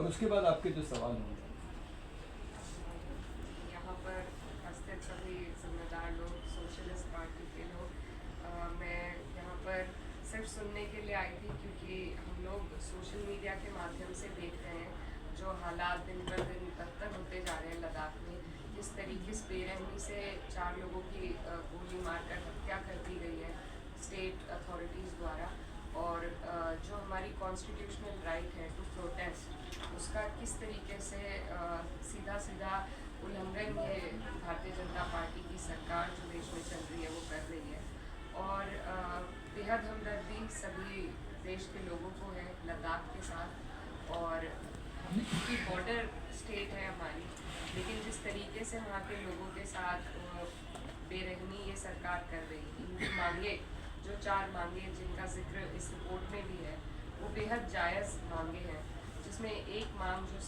और उसके बाद आपके जो सवाल होंगे। यहाँ पर उपस्थित सभी जिम्मेदार लोग, सोशलिस्ट पार्टी के लोग, मैं यहाँ पर सिर्फ सुनने के लिए आई थी क्योंकि हम लोग सोशल मीडिया के माध्यम से देख रहे हैं जो हालात दिन पर दिन बदतर होते जा रहे हैं लद्दाख में। किस तरीके से बेरहमी से 4 लोगों की गोली मारकर हत्या कर दी गई है स्टेट अथॉरिटीज़ द्वारा, और जो हमारी कॉन्स्टिट्यूशनल राइट है टू प्रोटेस्ट, उसका किस तरीके से सीधा सीधा उल्लंघन ये भारतीय जनता पार्टी की सरकार जो देश में चल रही है वो कर रही है। और बेहद हमदर्दी सभी देश के लोगों को है लद्दाख के साथ, और क्योंकि बॉर्डर स्टेट है हमारी, लेकिन जिस तरीके से वहाँ के लोगों के साथ बेरहमी ये सरकार कर रही है, इनकी मांगे जो 4 मांगे जिनका जिक्र इस रिपोर्ट में भी है वो बेहद जायज़ मांगे हैं, जिसमें एक मांग जो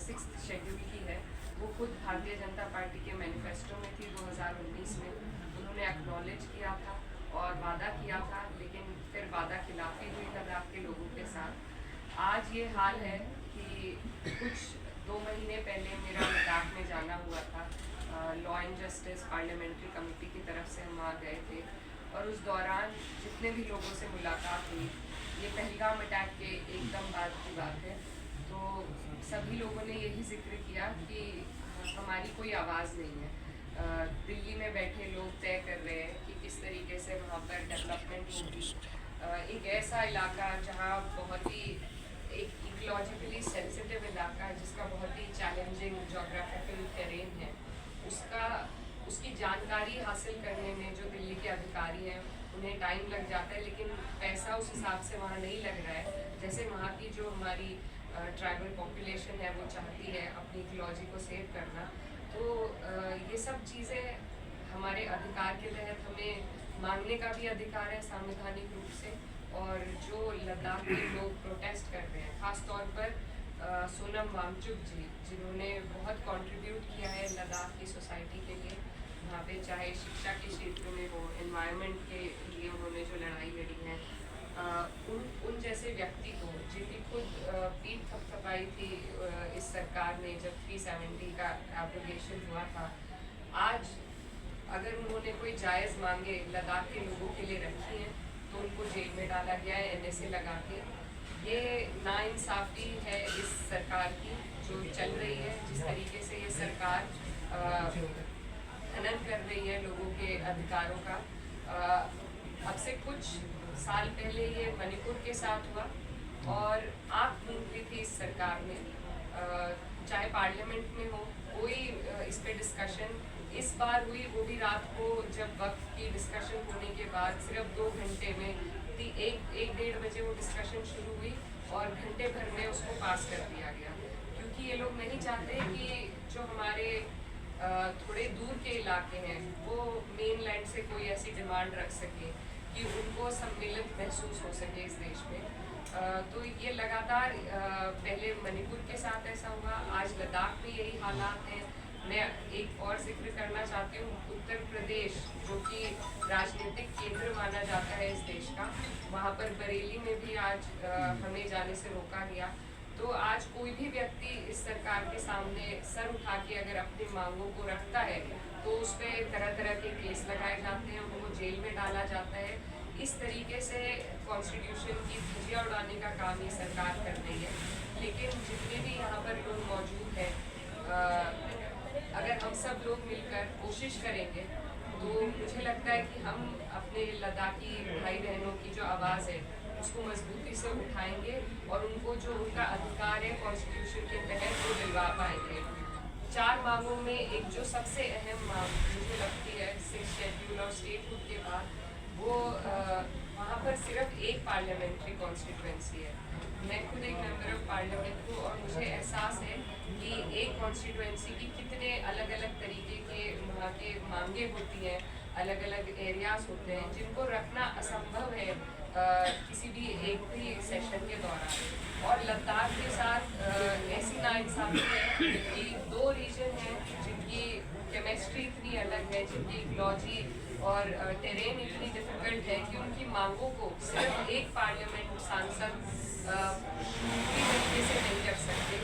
6th शेड्यूल की है वो खुद भारतीय जनता पार्टी के मैनिफेस्टो में थी 2019 में। उन्होंने एक्नॉलेज किया था और वादा किया था, लेकिन फिर वादा खिलाफी हुई लद्दाख के लोगों के साथ। आज ये हाल है कि कुछ 2 महीने पहले मेरा लद्दाख में जाना हुआ था, law and justice parliamentary committee की तरफ से हम वहाँ गए थे, और उस दौरान जितने भी लोगों से मुलाकात हुई, ये पहलगाम अटैक के एकदम बाद की बात है, तो सभी लोगों ने यही जिक्र किया कि हमारी कोई आवाज़ नहीं है। दिल्ली में बैठे लोग तय कर रहे हैं कि किस तरीके से वहाँ पर डेवलपमेंट होगी। एक ऐसा इलाका जहाँ बहुत ही एक इकोलॉजिकली सेंसिटिव इलाका है, जिसका बहुत ही चैलेंजिंग जोग्राफिकल टेरेन है, उसकी जानकारी हासिल करने में जो दिल्ली के अधिकारी हैं उन्हें टाइम लग जाता है, लेकिन पैसा उस हिसाब से वहाँ नहीं लग रहा है जैसे वहाँ की जो हमारी ट्राइबल पॉपुलेशन है वो चाहती है अपनी इकोलॉजी को सेव करना। तो ये सब चीज़ें हमारे अधिकार के तहत हमें मांगने का भी अधिकार है संवैधानिक रूप से, और जो लद्दाख के लोग प्रोटेस्ट कर रहे हैं, ख़ास तौर पर सोनम वांगचुक जी, जिन्होंने बहुत कंट्रीब्यूट किया है लद्दाख की सोसाइटी के लिए, वहाँ पे चाहे शिक्षा के क्षेत्र में हो, एनवायरनमेंट के लिए उन्होंने जो लड़ाई लड़ी है, उन जैसे व्यक्ति को जिनकी खुद पीठ थपथपाई थी इस सरकार ने जब 370 का एब्रोगेशन हुआ था, आज अगर उन्होंने कोई जायज़ मांगे लद्दाख के लोगों के लिए रखी हैं तो उनको जेल में डाला गया है NSA लगा के। ये नाइंसाफ़ी है इस सरकार की जो चल रही है, जिस तरीके से ये सरकार हनन कर रही है लोगों के अधिकारों का। अब से कुछ साल पहले ये मणिपुर के साथ हुआ और आँख मूंद ली थी इस सरकार ने, चाहे पार्लियामेंट में हो कोई इस पे डिस्कशन इस बार हुई, वो भी रात को जब वक्त की डिस्कशन होने के बाद सिर्फ 2 घंटे में 1-1:30 बजे वो डिस्कशन शुरू हुई और घंटे भर में उसको पास कर दिया गया, क्योंकि ये लोग नहीं चाहते कि जो हमारे थोड़े दूर के इलाके हैं वो मेनलैंड से कोई ऐसी डिमांड रख सके कि उनको सम्मिलित महसूस हो सके इस देश में। तो ये लगातार पहले मणिपुर के साथ ऐसा हुआ, आज लद्दाख में यही हालात हैं। मैं एक और जिक्र करना चाहती हूँ, उत्तर प्रदेश जो कि राजनीतिक केंद्र माना जाता है इस देश का, वहाँ पर बरेली में भी आज हमें जाने से रोका गया। तो आज कोई भी व्यक्ति इस सरकार के सामने सर उठा के अगर अपनी मांगों को रखता है तो उस पर तरह तरह के केस लगाए जाते हैं, उनको जेल में डाला जाता है। इस तरीके से कॉन्स्टिट्यूशन की धज्जियाँ उड़ाने का काम ये सरकार कर रही है। लेकिन जितने भी यहाँ पर लोग मौजूद हैं, अगर हम सब लोग मिलकर कोशिश करेंगे तो मुझे लगता है कि हम अपने लद्दाखी भाई बहनों की जो आवाज़ है उसको मजबूती से उठाएंगे और उनको जो उनका अधिकार है कॉन्स्टिट्यूशन के तहत वो दिलवा पाएंगे। 4 मांगों में एक जो सबसे अहम मांग मुझे लगती है 6th शेड्यूल और स्टेटहुड के बाद, वो वहाँ पर सिर्फ एक पार्लियामेंट्री कॉन्स्टिट्यूंसी है। मैं खुद एक मेंबर ऑफ पार्लियामेंट हूँ और मुझे एहसास है कि एक कॉन्स्टिट्यूंसी की कितने अलग अलग तरीके के वहाँ के मांगे होती हैं, अलग अलग एरियाज होते हैं जिनको रखना असंभव है किसी भी एक भी सेशन के दौरान। और लद्दाख के साथ ऐसी नाइंसाफ़ी है कि 2 रीजन हैं जिनकी केमिस्ट्री इतनी अलग है, जिनकी इकोलॉजी और टेरेन इतनी डिफ़िकल्ट है कि उनकी मांगों को सिर्फ एक पार्लियामेंट सांसद पूरी तरीके से नहीं कर सकते।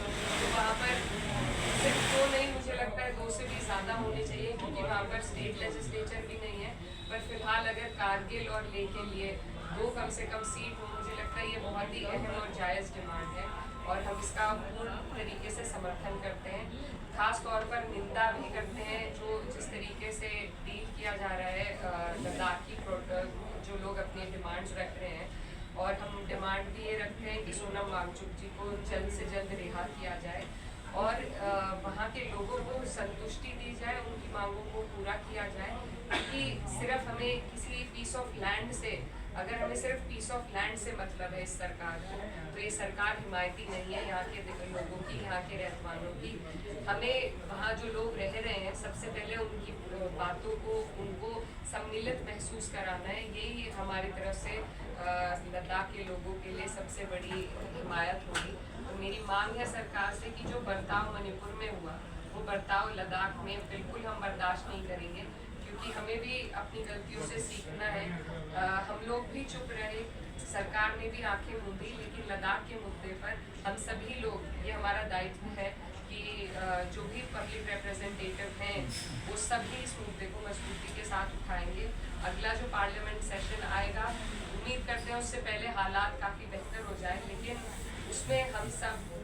वहाँ पर स्टेट लेजिस्लेचर भी नहीं है, पर फिलहाल अगर कारगिल और लेह के लिए 2 कम से कम सीट हो, मुझे लगता है ये बहुत ही अहम और जायज़ डिमांड है और हम इसका पूर्ण तरीके से समर्थन करते हैं। खास तौर पर निंदा भी करते हैं जिस तरीके से डील किया जा रहा है लद्दाख की जो लोग अपनी डिमांड्स रख रहे हैं, और हम डिमांड भी ये रखते हैं कि सोनम वांगचुक जी को जल्द से जल्द रिहा किया जाए और वहाँ के लोगों को संतुष्टि दी जाए, उनकी मांगों को पूरा किया जाए। क्योंकि सिर्फ हमें किसी पीस ऑफ लैंड से, अगर हमें सिर्फ पीस ऑफ लैंड से मतलब है इस सरकार को, तो ये सरकार हिमायती नहीं है यहाँ के लोगों की, यहाँ के रहवानों की। हमें वहाँ जो लोग रह रहे हैं सबसे पहले उनकी बातों को, उनको सम्मिलित महसूस कराना है। यही हमारी तरफ से लद्दाख के लोगों के लिए सबसे बड़ी हिमायत होगी। तो मेरी मांग है सरकार से कि जो बर्ताव मणिपुर में हुआ वो बर्ताव लद्दाख में बिल्कुल हम बर्दाश्त नहीं करेंगे, क्योंकि हमें भी अपनी गलतियों से सीखना है। हम लोग भी चुप रहे, सरकार ने भी आंखें मूंदी, लेकिन लद्दाख के मुद्दे पर हम सभी लोग, ये हमारा दायित्व है कि जो भी पब्लिक रिप्रेजेंटेटिव हैं वो सभी इस मुद्दे को मजबूती के साथ उठाएंगे। अगला जो पार्लियामेंट सेशन आएगा, उम्मीद करते हैं उससे पहले हालात काफ़ी बेहतर हो जाए, लेकिन उसमें हम सब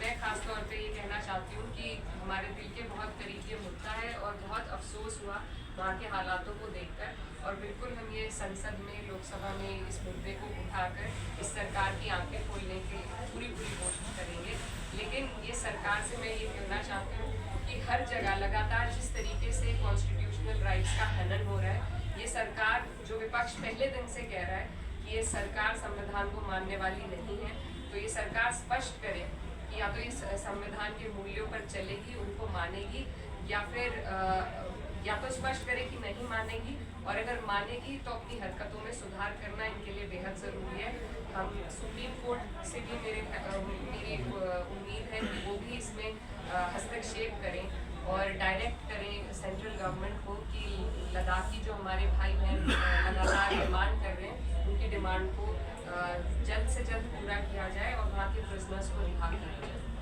मैं ख़ास तौर पे ये कहना चाहती हूँ कि हमारे दिल के बहुत करीब ये मुद्दा है और बहुत अफसोस हुआ वहाँ के हालातों को देखकर, और बिल्कुल हम ये संसद में, लोकसभा में इस मुद्दे को उठाकर इस सरकार की आंखें खोलने की पूरी कोशिश करेंगे। लेकिन ये सरकार से मैं ये कहना चाहती हूँ कि हर जगह लगातार जिस तरीके से कॉन्स्टिट्यूशनल राइट्स का हनन हो रहा है, ये सरकार, जो विपक्ष पहले दिन से कह रहा है कि ये सरकार संविधान को मानने वाली नहीं है, तो ये सरकार स्पष्ट करे कि या तो इस संविधान के मूल्यों पर चलेगी, उनको मानेगी, या तो स्पष्ट करे कि नहीं मानेगी, और अगर मानेगी तो अपनी हरकतों में सुधार करना इनके लिए बेहद ज़रूरी है। हम सुप्रीम कोर्ट से भी मेरी उम्मीद है कि वो भी इसमें हस्तक्षेप करें और डायरेक्ट करें सेंट्रल गवर्नमेंट को कि लद्दाख की जो हमारे भाई बहन लगातार डिमांड कर रहे हैं, उनकी डिमांड को जल्द से जल्द पूरा किया जाए और वहाँ के प्रिजनर्स को रिहा किया जाए।